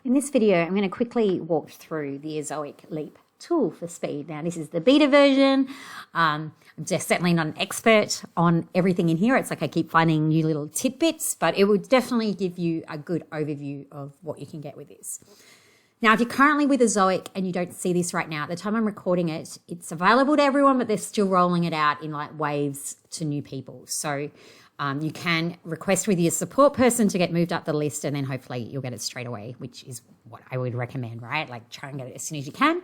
In this video, I'm going to quickly walk through the Ezoic Leap tool for speed. Now, this is the beta version. I'm just certainly not an expert on everything in here. It's like I keep finding new little tidbits, but it would definitely give you a good overview of what you can get with this. Now, if you're currently with Ezoic and you don't see this right now, at the time I'm recording it, it's available to everyone, but they're still rolling it out in like waves to new people. So you can request with your support person to get moved up the list, and then hopefully you'll get it straight away, which is what I would recommend, right? Like try and get it as soon as you can.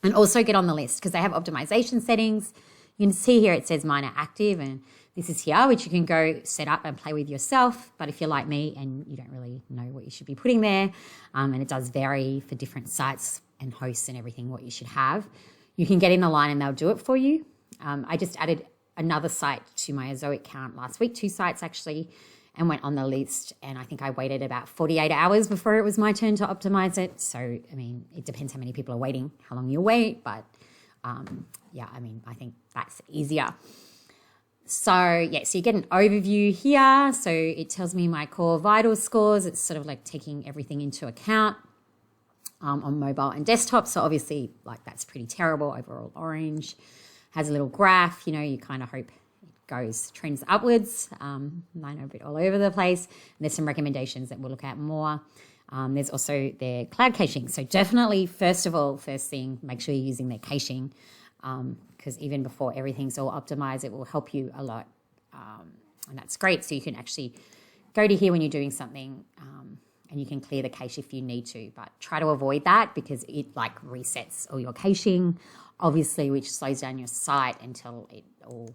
And also get on the list because they have optimization settings. You can see here it says mine are active, and this is here, which you can go set up and play with yourself. But if you're like me and you don't really know what you should be putting there, and it does vary for different sites and hosts and everything, what you should have, you can get in the line and they'll do it for you. I just added another site to my Ezoic account last week, 2 sites actually, and went on the list. And I think I waited about 48 hours before it was my turn to optimize it. So, I mean, it depends how many people are waiting, how long you wait. But yeah, I mean, I think that's easier. So yeah, so you get an overview here. So it tells me my core vital scores. It's sort of like taking everything into account on mobile and desktop. So obviously like that's pretty terrible, overall orange. Has a little graph, you know, you kind of hope it trends upwards. Mine are a bit all over the place. And there's some recommendations that we'll look at more. There's also their cloud caching. So definitely, first thing, make sure you're using their caching because even before everything's all optimized, it will help you a lot. And that's great. So you can actually go to here when you're doing something and you can clear the cache if you need to, but try to avoid that because it like resets all your caching, obviously, which slows down your site until it all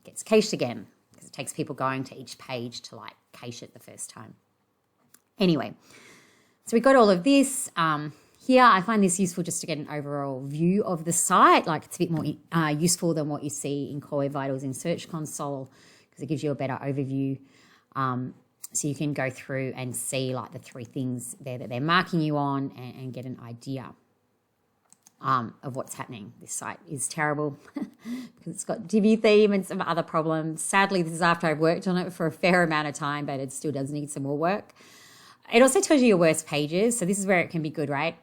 gets cached again because it takes people going to each page to like cache it the first time. Anyway, so we got all of this. Here, I find this useful just to get an overall view of the site. Like it's a bit more useful than what you see in Core Web Vitals in Search Console because it gives you a better overview. So you can go through and see like the 3 things there that they're marking you on and get an idea of what's happening. This site is terrible because it's got Divi theme and some other problems. Sadly, this is after I've worked on it for a fair amount of time, but it still does need some more work. It also tells you your worst pages. So this is where it can be good, right?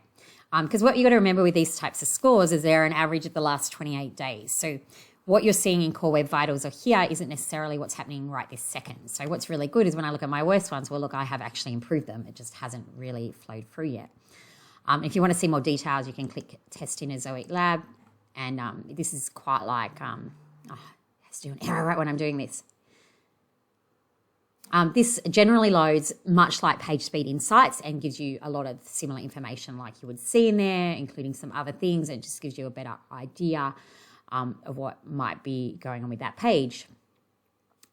Because what you got to remember with these types of scores is they're an average of the last 28 days. So what you're seeing in Core Web Vitals or here isn't necessarily what's happening right this second. So what's really good is when I look at my worst ones, well, look, I have actually improved them. It just hasn't really flowed through yet. If you want to see more details, you can click Test in Ezoic Lab. And this is quite like, I have to do an error right when I'm doing this. This generally loads much like PageSpeed Insights and gives you a lot of similar information like you would see in there, including some other things. It just gives you a better idea of what might be going on with that page.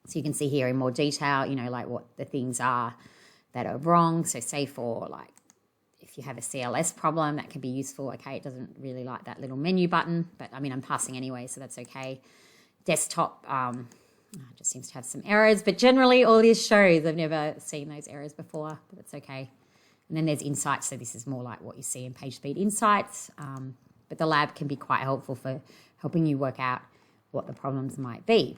So you can see here in more detail, you know, like what the things are that are wrong. So say for like, if you have a CLS problem, that can be useful. Okay, it doesn't really like that little menu button, but I mean, I'm passing anyway, so that's okay. Desktop just seems to have some errors, but generally all this shows, I've never seen those errors before, but it's okay. And then there's Insights, so this is more like what you see in PageSpeed Insights, but the lab can be quite helpful for helping you work out what the problems might be.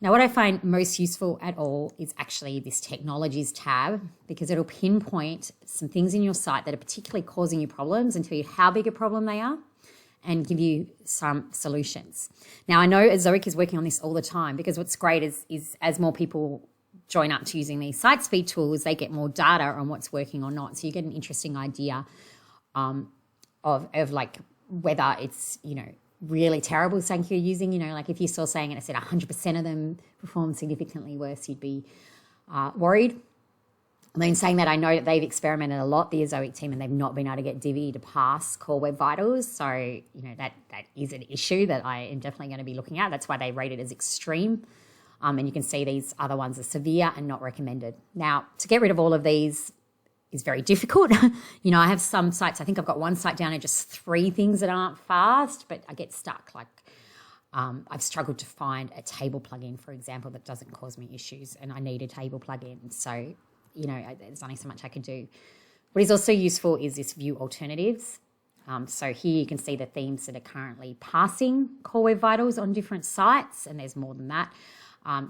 Now, what I find most useful at all is actually this Technologies tab because it'll pinpoint some things in your site that are particularly causing you problems and tell you how big a problem they are and give you some solutions. Now, I know Ezoic is working on this all the time because what's great is as more people join up to using these site speed tools, they get more data on what's working or not. So you get an interesting idea of like whether it's, you know, really terrible something you're using, you know, like if you saw saying and it said 100% of them perform significantly worse, you'd be worried. I mean, saying that, I know that they've experimented a lot, the Ezoic team, and they've not been able to get Divi to pass Core Web Vitals. So, you know, that is an issue that I am definitely going to be looking at. That's why they rate it as extreme. And you can see these other ones are severe and not recommended. Now, to get rid of all of these is very difficult. You know, I have some sites, I think I've got one site down to just 3 things that aren't fast, but I get stuck. Like I've struggled to find a table plugin, for example, that doesn't cause me issues, and I need a table plugin. So, you know, there's only so much I can do. What is also useful is this view alternatives. So here you can see the themes that are currently passing Core Web Vitals on different sites, and there's more than that.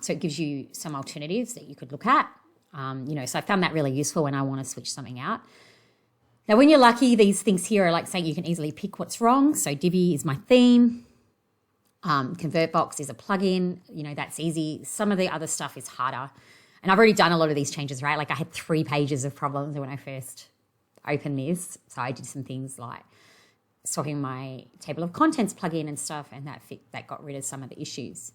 So it gives you some alternatives that you could look at. So I found that really useful when I want to switch something out. Now, when you're lucky, these things here are like saying you can easily pick what's wrong. So Divi is my theme. ConvertBox is a plugin. That's easy. Some of the other stuff is harder. And I've already done a lot of these changes, right? Like I had 3 pages of problems when I first opened this. So I did some things like swapping my table of contents plugin and stuff, and that got rid of some of the issues.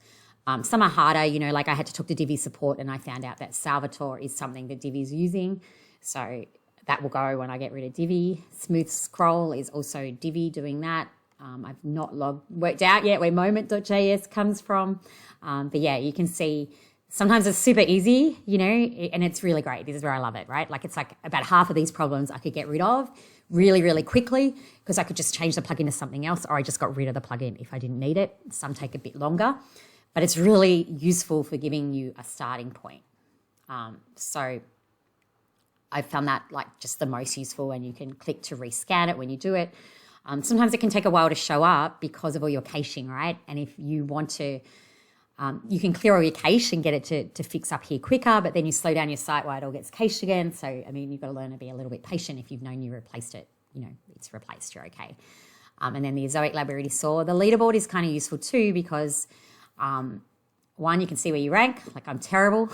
Some are harder, like I had to talk to Divi support and I found out that Salvatore is something that Divi is using. So that will go when I get rid of Divi. Smooth scroll is also Divi doing that. I've not worked out yet where moment.js comes from. But yeah, you can see sometimes it's super easy, and it's really great. This is where I love it, right? Like it's like about half of these problems I could get rid of really, really quickly because I could just change the plugin to something else, or I just got rid of the plugin if I didn't need it. Some take a bit longer, but it's really useful for giving you a starting point. So I found that like just the most useful, and you can click to rescan it when you do it. Sometimes it can take a while to show up because of all your caching, right? And if you want to, you can clear all your cache and get it to fix up here quicker, but then you slow down your site while it all gets cached again. So, you've got to learn to be a little bit patient. If you've known you replaced it, it's replaced, you're okay. And then the Ezoic Lab we already saw. The leaderboard is kind of useful too because one, you can see where you rank. Like I'm terrible.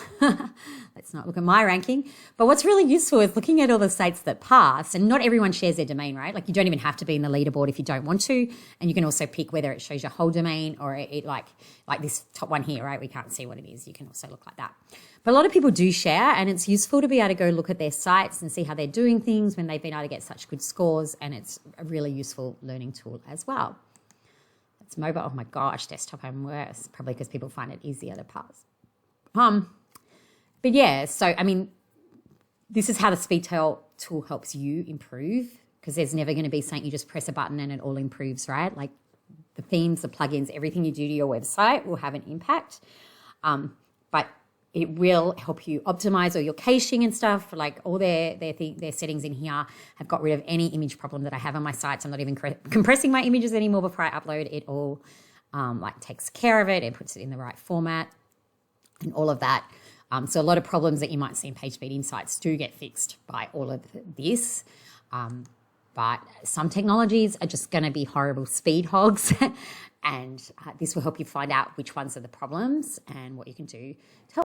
Let's not look at my ranking. But what's really useful is looking at all the sites that pass, and not everyone shares their domain, right? Like you don't even have to be in the leaderboard if you don't want to. And you can also pick whether it shows your whole domain or it like this top one here, right? We can't see what it is. You can also look like that. But a lot of people do share, and it's useful to be able to go look at their sites and see how they're doing things when they've been able to get such good scores. And it's a really useful learning tool as well. It's mobile. Oh my gosh, desktop I'm worse. Probably because people find it easier to pass. But yeah, so this is how the speed tool helps you improve, because there's never going to be something you just press a button and it all improves, right? Like the themes, the plugins, everything you do to your website will have an impact. But it will help you optimize all your caching and stuff. Like all their settings in here have got rid of any image problem that I have on my sites. I'm not even compressing my images anymore before I upload. It all takes care of it. It puts it in the right format and all of that. So a lot of problems that you might see in PageSpeed Insights do get fixed by all of this. But some technologies are just going to be horrible speed hogs. And this will help you find out which ones are the problems and what you can do to help.